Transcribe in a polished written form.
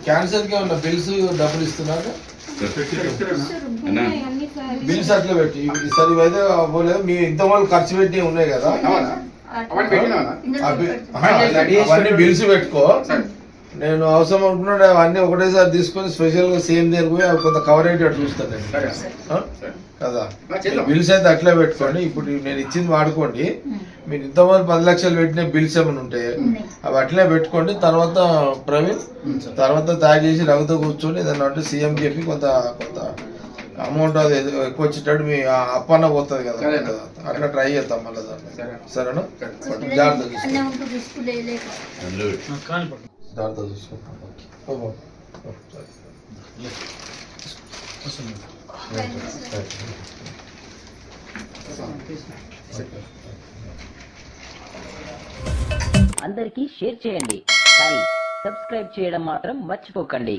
Cancer కి ఉన్న bills డబ్బులు ఇస్తున్నారు. బిల్స్ అట్లా పెట్టి ఈసారి ఇవైతే పోలేదు. మీ ఇంత వాళ్ళు ఖర్చు పెట్టి ఉన్నాయి కదా, అవన్నీ బిల్స్ పెట్టుకో. నేను అవసరం అనుకున్నాడు అవన్నీ ఒకటేసారి తీసుకొని స్పెషల్ గా సేమ్ దగ్గర పోయి అవి కొంత కవర్ అయ్యేటట్టు చూస్తాను నేను కదా. బిల్స్ అయితే అట్లే పెట్టుకోండి. ఇప్పుడు నేను ఇచ్చింది వాడుకోండి. మీరు ఇంతమంది 10 లక్షలు పెట్టిన బిల్స్ ఏమైనా ఉంటే అవి అట్లే పెట్టుకోండి. తర్వాత ప్రవీణ్ తర్వాత తయారు చేసి రఘుతో కూర్చొని ఏదన్నా అంటే సీఎం చెప్పి కొంత కొంత అమౌంట్ అది ఎక్కువ వచ్చేటట్టు మీ అప్పన్న పోతుంది కదా, అట్లా ట్రై చేద్దాం మళ్ళీ దాన్ని. సరేనా? జాగ్రత్త జాగ్రత్త చూసుకుంటాం. అందరికీ షేర్ చేయండి, కానీ సబ్స్క్రైబ్ చేయడం మాత్రం మర్చిపోకండి.